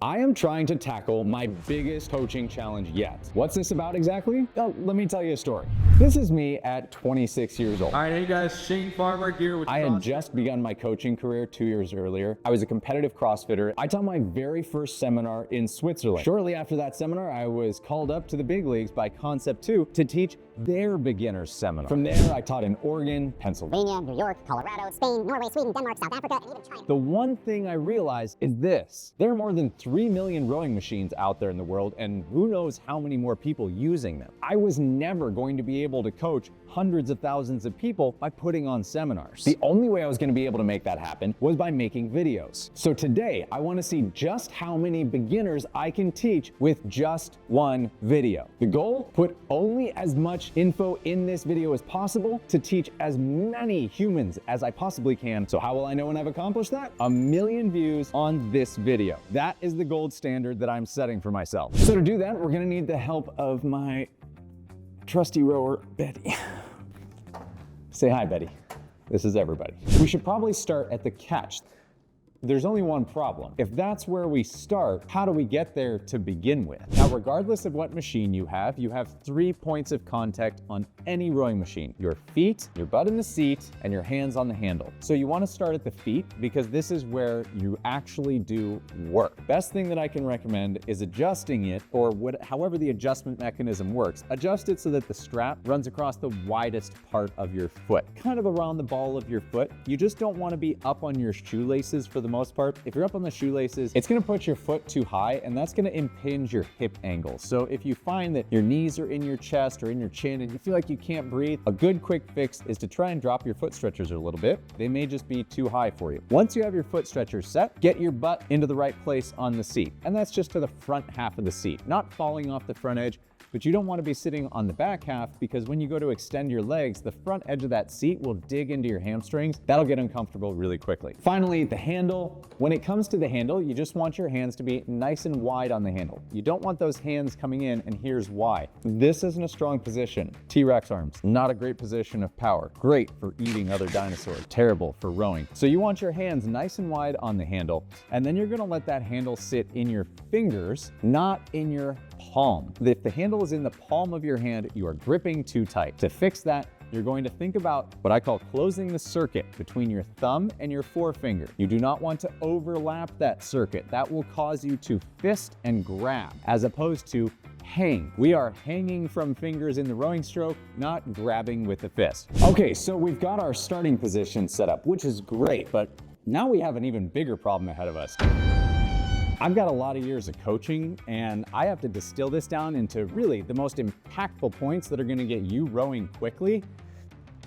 I am trying to tackle my biggest coaching challenge yet. What's this about exactly? Oh, let me tell you a story. This is me at 26 years old. All right, hey guys, Shane Farmer here with I had just begun my coaching career 2 years earlier. I was a competitive CrossFitter. I taught my very first seminar in Switzerland. Shortly after that seminar, I was called up to the big leagues by Concept 2 to teach their beginner's seminar. From there, I taught in Oregon, Pennsylvania, New York, Colorado, Spain, Norway, Sweden, Denmark, South Africa, and even China. The one thing I realized is this. There are more than 3 million rowing machines out there in the world, and who knows how many more people using them. I was never going to be able to coach hundreds of thousands of people by putting on seminars. The only way I was going to be able to make that happen was by making videos. So today, I want to see just how many beginners I can teach with just one video. The goal? Put only as much info in this video as possible to teach as many humans as I possibly can. So how will I know when I've accomplished that? 1 million views on this video. That is the gold standard that I'm setting for myself. So to do that, we're going to need the help of my trusty rower, Betty. Say hi, Betty. This is everybody. We should probably start at the catch. There's only one problem. If that's where we start, how do we get there to begin with? Now, regardless of what machine you have 3 points of contact on any rowing machine: your feet, your butt in the seat, and your hands on the handle. So you want to start at the feet because this is where you actually do work. Best thing that I can recommend is adjusting it, or however the adjustment mechanism works. Adjust it so that the strap runs across the widest part of your foot, kind of around the ball of your foot. You just don't want to be up on your shoelaces for the most part. If you're up on the shoelaces, it's going to put your foot too high, and that's going to impinge your hip angle. So if you find that your knees are in your chest or in your chin and you feel like you can't breathe, a good quick fix is to try and drop your foot stretchers a little bit. They may just be too high for you. Once you have your foot stretchers set, get your butt into the right place on the seat. And that's just to the front half of the seat, not falling off the front edge. But you don't want to be sitting on the back half, because when you go to extend your legs, the front edge of that seat will dig into your hamstrings. That'll get uncomfortable really quickly. Finally, the handle. When it comes to the handle, you just want your hands to be nice and wide on the handle. You don't want those hands coming in, and here's why. This isn't a strong position. T-Rex arms, not a great position of power. Great for eating other dinosaurs, terrible for rowing. So you want your hands nice and wide on the handle, and then you're gonna let that handle sit in your fingers, not in your palm. If the handle is in the palm of your hand, you are gripping too tight. To fix that, you're going to think about what I call closing the circuit between your thumb and your forefinger. You do not want to overlap that circuit. That will cause you to fist and grab, as opposed to hang. We are hanging from fingers in the rowing stroke, not grabbing with the fist. Okay, so we've got our starting position set up, which is great, but now we have an even bigger problem ahead of us. I've got a lot of years of coaching, and I have to distill this down into really the most impactful points that are going to get you rowing quickly.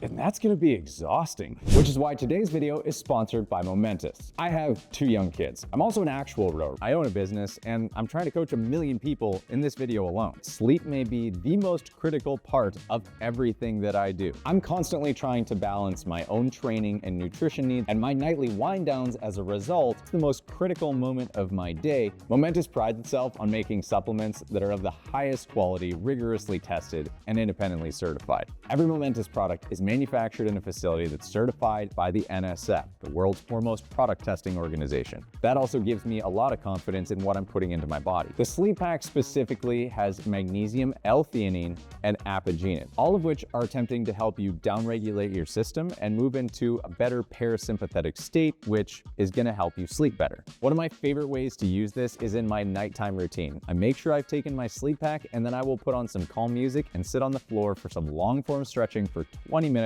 And that's going to be exhausting, which is why today's video is sponsored by Momentous. I have 2 young kids. I'm also an actual rower. I own a business, and I'm trying to coach 1 million people in this video alone. Sleep may be the most critical part of everything that I do. I'm constantly trying to balance my own training and nutrition needs, and my nightly wind downs as a result. It's the most critical moment of my day. Momentous prides itself on making supplements that are of the highest quality, rigorously tested, and independently certified. Every Momentous product is manufactured in a facility that's certified by the NSF, the world's foremost product testing organization. That also gives me a lot of confidence in what I'm putting into my body. The Sleep Pack specifically has magnesium, L-theanine, and apigenin, all of which are attempting to help you downregulate your system and move into a better parasympathetic state, which is going to help you sleep better. One of my favorite ways to use this is in my nighttime routine. I make sure I've taken my Sleep Pack, and then I will put on some calm music and sit on the floor for some long-form stretching for 20 minutes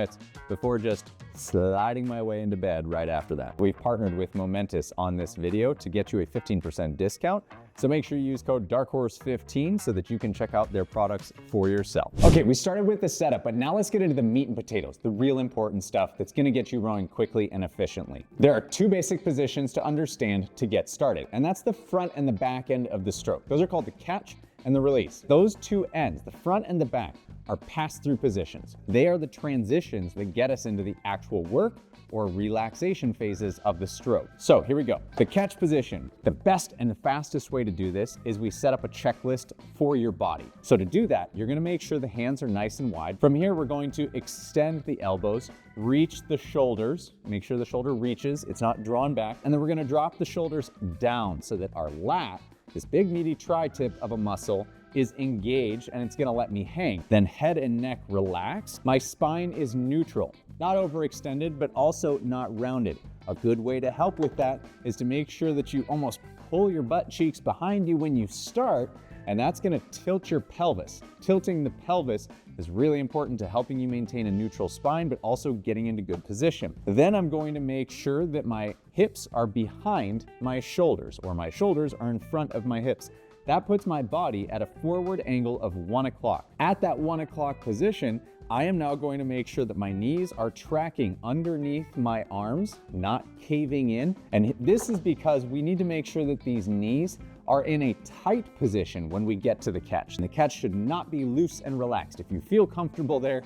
before just sliding my way into bed right after that. We've partnered with Momentous on this video to get you a 15% discount. So make sure you use code DARKHORSE15 so that you can check out their products for yourself. Okay, we started with the setup, but now let's get into the meat and potatoes, the real important stuff that's gonna get you rowing quickly and efficiently. There are 2 basic positions to understand to get started, and that's the front and the back end of the stroke. Those are called the catch and the release. Those 2 ends, the front and the back, are pass-through positions. They are the transitions that get us into the actual work or relaxation phases of the stroke. So here we go. The catch position. The best and the fastest way to do this is we set up a checklist for your body. So to do that, you're gonna make sure the hands are nice and wide. From here, we're going to extend the elbows, reach the shoulders, make sure the shoulder reaches, it's not drawn back, and then we're gonna drop the shoulders down so that our lat, this big meaty tri-tip of a muscle, is engaged and it's gonna let me hang. Then head and neck relax. My spine is neutral, not overextended, but also not rounded. A good way to help with that is to make sure that you almost pull your butt cheeks behind you when you start, and that's gonna tilt your pelvis. Tilting the pelvis is really important to helping you maintain a neutral spine, but also getting into good position. Then I'm going to make sure that my hips are behind my shoulders, or my shoulders are in front of my hips. That puts my body at a forward angle of 1 o'clock. At that 1 o'clock position, I am now going to make sure that my knees are tracking underneath my arms, not caving in. And this is because we need to make sure that these knees are in a tight position when we get to the catch. And the catch should not be loose and relaxed. If you feel comfortable there,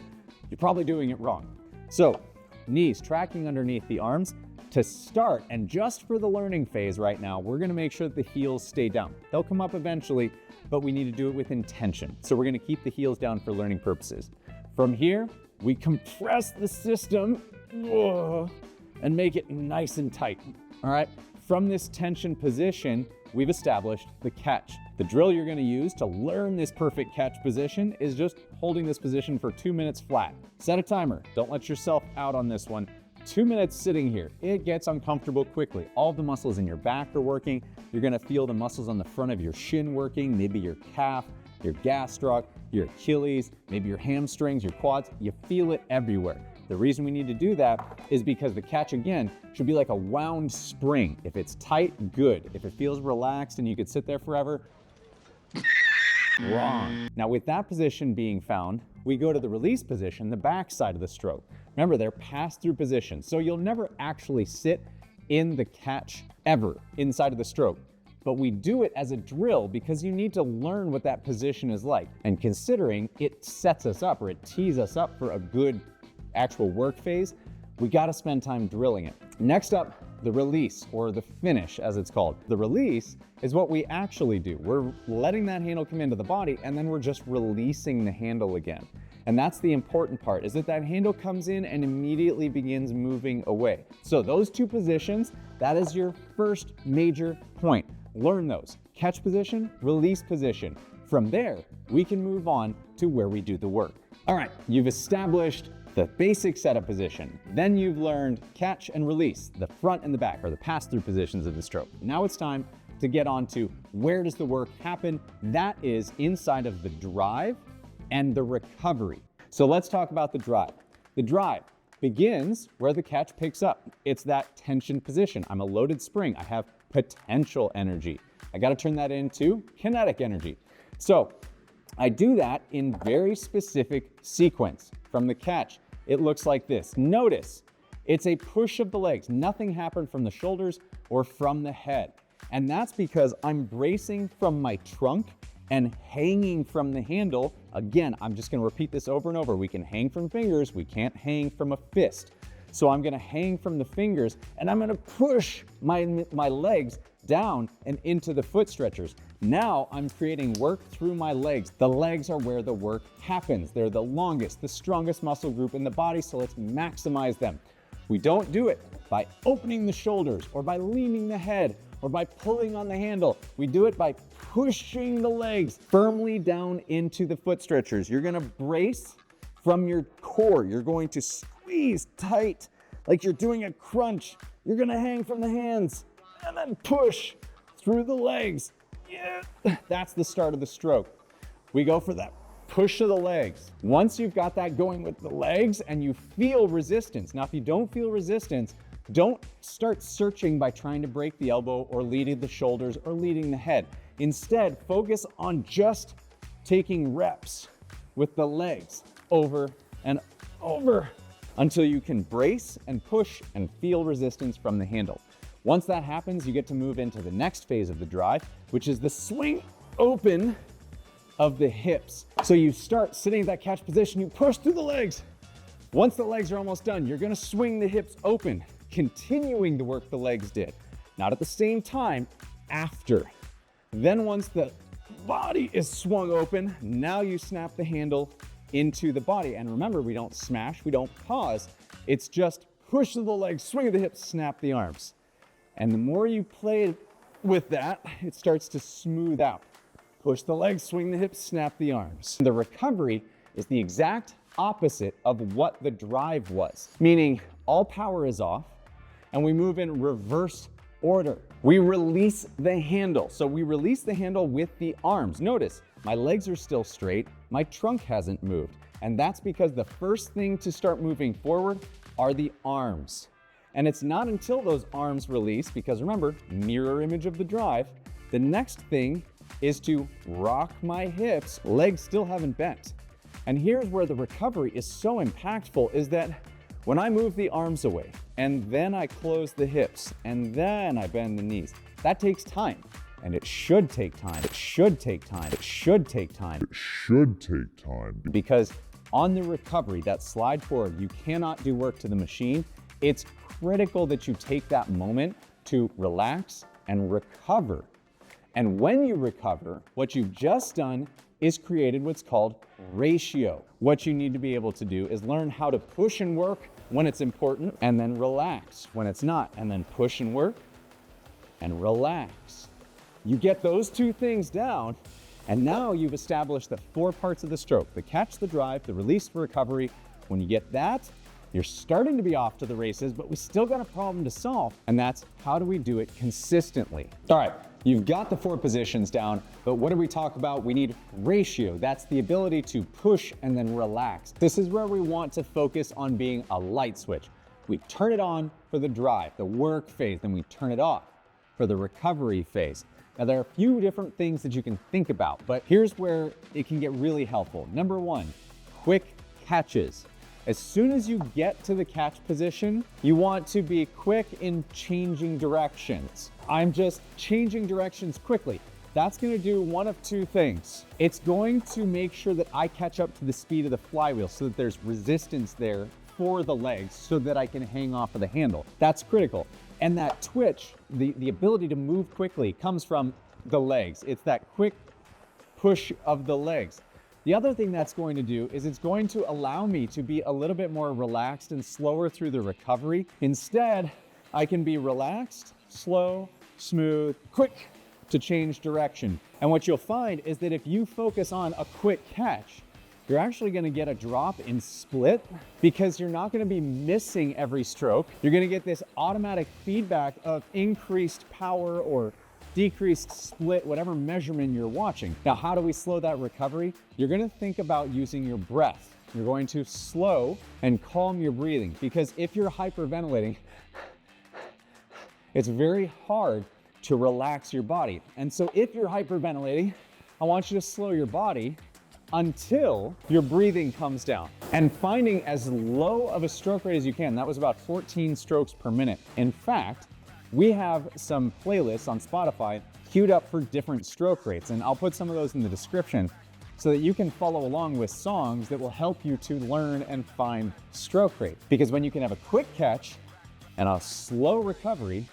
you're probably doing it wrong. So, knees tracking underneath the arms. To start, and just for the learning phase right now, we're gonna make sure that the heels stay down. They'll come up eventually, but we need to do it with intention. So we're gonna keep the heels down for learning purposes. From here, we compress the system and make it nice and tight, all right? From this tension position, we've established the catch. The drill you're gonna use to learn this perfect catch position is just holding this position for 2 minutes flat. Set a timer, don't let yourself out on this one. 2 minutes sitting here, it gets uncomfortable quickly. All the muscles in your back are working. You're gonna feel the muscles on the front of your shin working, maybe your calf, your gastroc, your Achilles, maybe your hamstrings, your quads. You feel it everywhere. The reason we need to do that is because the catch, again, should be like a wound spring. If it's tight, good. If it feels relaxed and you could sit there forever, wrong. Now with that position being found, we go to the release position, the back side of the stroke. Remember, they're pass-through positions, so you'll never actually sit in the catch ever inside of the stroke. But we do it as a drill because you need to learn what that position is like. And considering it sets us up, or it tees us up for a good actual work phase, we gotta spend time drilling it. Next up, the release, or the finish as it's called. The release is what we actually do. We're letting that handle come into the body and then we're just releasing the handle again. And that's the important part, is that that handle comes in and immediately begins moving away. So those two positions, that is your first major point. Learn those. Catch position, release position. From there, we can move on to where we do the work. All right, you've established the basic setup position. Then you've learned catch and release, the front and the back, or the pass-through positions of the stroke. Now it's time to get on to where does the work happen? That is inside of the drive and the recovery. So let's talk about the drive. The drive begins where the catch picks up. It's that tension position. I'm a loaded spring. I have potential energy. I got to turn that into kinetic energy. So I do that in very specific sequence. From the catch, it looks like this. Notice, it's a push of the legs. Nothing happened from the shoulders or from the head. And that's because I'm bracing from my trunk and hanging from the handle. Again, I'm just gonna repeat this over and over. We can hang from fingers, we can't hang from a fist. So I'm gonna hang from the fingers and I'm gonna push my legs down and into the foot stretchers. Now I'm creating work through my legs. The legs are where the work happens. They're the longest, the strongest muscle group in the body, so let's maximize them. We don't do it by opening the shoulders or by leaning the head or by pulling on the handle. We do it by pushing the legs firmly down into the foot stretchers. You're gonna brace from your core. You're going to squeeze tight like you're doing a crunch. You're gonna hang from the hands and then push through the legs. Yeah. That's the start of the stroke. We go for that push of the legs. Once you've got that going with the legs and you feel resistance. Now, if you don't feel resistance, don't start searching by trying to break the elbow or leading the shoulders or leading the head. Instead, focus on just taking reps with the legs over and over until you can brace and push and feel resistance from the handle. Once that happens, you get to move into the next phase of the drive, which is the swing open of the hips. So you start sitting at that catch position, you push through the legs. Once the legs are almost done, you're gonna swing the hips open, continuing the work the legs did. Not at the same time, after. Then once the body is swung open, now you snap the handle into the body. And remember, we don't smash, we don't pause. It's just push of the legs, swing of the hips, snap the arms. And the more you play with that, it starts to smooth out. Push the legs, swing the hips, snap the arms. The recovery is the exact opposite of what the drive was, meaning all power is off and we move in reverse order. We release the handle. So we release the handle with the arms. Notice my legs are still straight, my trunk hasn't moved. And that's because the first thing to start moving forward are the arms. And it's not until those arms release, because remember, mirror image of the drive, the next thing is to rock my hips, legs still haven't bent. And here's where the recovery is so impactful, is that when I move the arms away, and then I close the hips, and then I bend the knees, that takes time. And it should take time. It should take time. It should take time. It should take time. Because on the recovery, that slide forward, you cannot do work to the machine. It's critical that you take that moment to relax and recover. And when you recover, what you've just done is created what's called ratio. What you need to be able to do is learn how to push and work when it's important, and then relax when it's not, and then push and work and relax. You get those two things down, and now you've established the 4 parts of the stroke: the catch, the drive, the release, the recovery. When you get that, you're starting to be off to the races, but we still got a problem to solve, and that's how do we do it consistently? All right, you've got the 4 positions down, but what did we talk about? We need ratio. That's the ability to push and then relax. This is where we want to focus on being a light switch. We turn it on for the drive, the work phase, then we turn it off for the recovery phase. Now, there are a few different things that you can think about, but here's where it can get really helpful. Number 1, quick catches. As soon as you get to the catch position, you want to be quick in changing directions. I'm just changing directions quickly. That's going to do one of 2 things. It's going to make sure that I catch up to the speed of the flywheel so that there's resistance there for the legs so that I can hang off of the handle. That's critical. And that twitch, the ability to move quickly, comes from the legs. It's that quick push of the legs. The other thing that's going to do is it's going to allow me to be a little bit more relaxed and slower through the recovery. Instead, I can be relaxed, slow, smooth, quick to change direction. And what you'll find is that if you focus on a quick catch, you're actually going to get a drop in split because you're not going to be missing every stroke. You're going to get this automatic feedback of increased power or decreased split, whatever measurement you're watching. Now, how do we slow that recovery? You're going to think about using your breath. You're going to slow and calm your breathing, because if you're hyperventilating, it's very hard to relax your body. And so if you're hyperventilating, I want you to slow your body until your breathing comes down, and finding as low of a stroke rate as you can. That was about 14 strokes per minute. In fact, we have some playlists on Spotify queued up for different stroke rates, and I'll put some of those in the description so that you can follow along with songs that will help you to learn and find stroke rate. Because when you can have a quick catch and a slow recovery,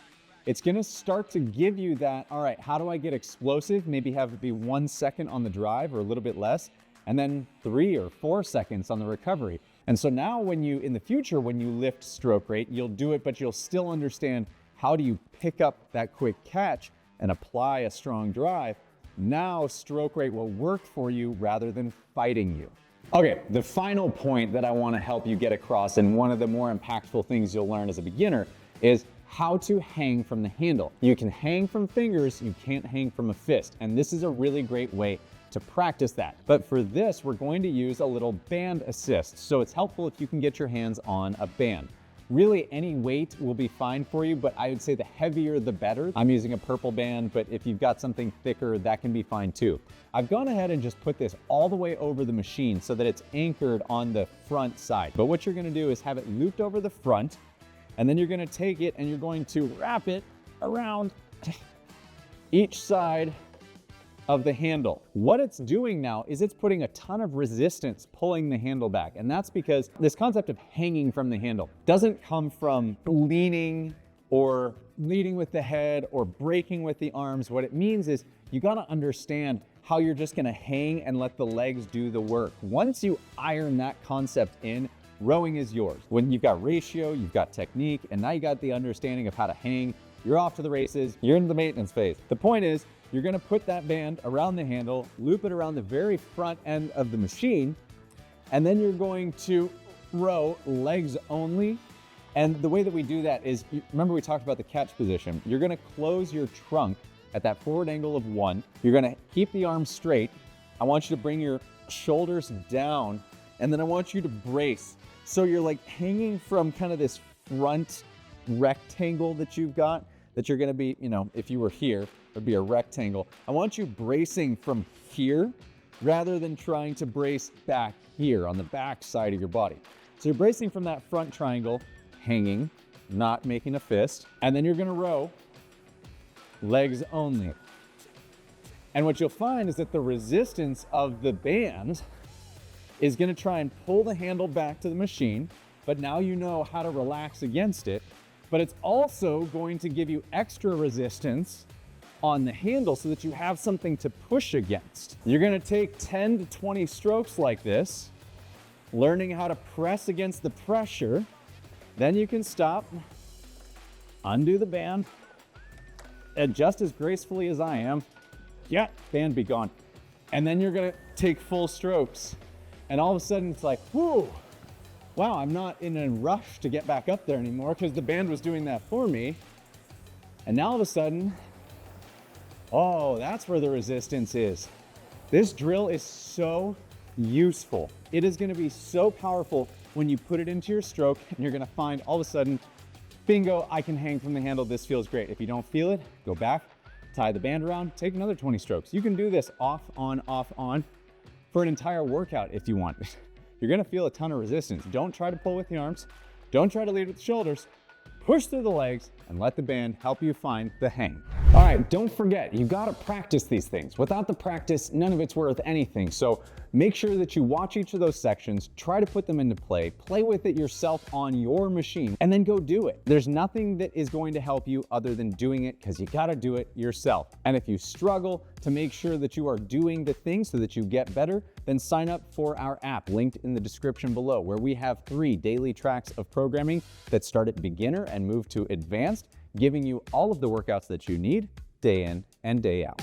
it's gonna start to give you that, all right, how do I get explosive? Maybe have it be 1 second on the drive or a little bit less, and then 3 or 4 seconds on the recovery. And so now when you, in the future, when you lift stroke rate, you'll do it, but you'll still understand how do you pick up that quick catch and apply a strong drive. Now stroke rate will work for you rather than fighting you. Okay, the final point that I want to help you get across, and one of the more impactful things you'll learn as a beginner, is how to hang from the handle. You can hang from fingers, you can't hang from a fist. And this is a really great way to practice that. But for this, we're going to use a little band assist. So it's helpful if you can get your hands on a band. Really, any weight will be fine for you, but I would say the heavier the better. I'm using a purple band, but if you've got something thicker, that can be fine too. I've gone ahead and just put this all the way over the machine so that it's anchored on the front side. But what you're gonna do is have it looped over the front, and then you're gonna take it and you're going to wrap it around each side of the handle. What it's doing now is it's putting a ton of resistance pulling the handle back. And that's because this concept of hanging from the handle doesn't come from leaning or leading with the head or braking with the arms. What it means is you gotta understand how you're just gonna hang and let the legs do the work. Once you iron that concept in, rowing is yours. When you've got ratio, you've got technique, and now you got the understanding of how to hang, you're off to the races, you're in the maintenance phase. The point is, you're gonna put that band around the handle, loop it around the very front end of the machine, and then you're going to row legs only. And the way that we do that is, remember we talked about the catch position. You're gonna close your trunk at that forward angle of 1. You're gonna keep the arms straight. I want you to bring your shoulders down, and then I want you to brace. So you're like hanging from kind of this front rectangle that you've got, that you're gonna be, if you were here, it'd be a rectangle. I want you bracing from here rather than trying to brace back here on the back side of your body. So you're bracing from that front triangle, hanging, not making a fist, and then you're gonna row legs only. And what you'll find is that the resistance of the band is gonna try and pull the handle back to the machine, but now you know how to relax against it. But it's also going to give you extra resistance on the handle so that you have something to push against. You're gonna take 10 to 20 strokes like this, learning how to press against the pressure. Then you can stop, undo the band, and just as gracefully as I am, band be gone. And then you're gonna take full strokes. And all of a sudden it's like, whoo, wow, I'm not in a rush to get back up there anymore because the band was doing that for me. And now all of a sudden, oh, that's where the resistance is. This drill is so useful. It is gonna be so powerful when you put it into your stroke, and you're gonna find all of a sudden, bingo, I can hang from the handle, this feels great. If you don't feel it, go back, tie the band around, take another 20 strokes. You can do this off, on for an entire workout if you want. You're gonna feel a ton of resistance. Don't try to pull with the arms. Don't try to lead with the shoulders. Push through the legs and let the band help you find the hang. All right, don't forget, you gotta practice these things. Without the practice, none of it's worth anything. So make sure that you watch each of those sections, try to put them into play with it yourself on your machine, and then go do it. There's nothing that is going to help you other than doing it, because you gotta do it yourself. And if you struggle to make sure that you are doing the things so that you get better, then sign up for our app linked in the description below, where we have 3 daily tracks of programming that start at beginner and move to advanced, giving you all of the workouts that you need day in and day out.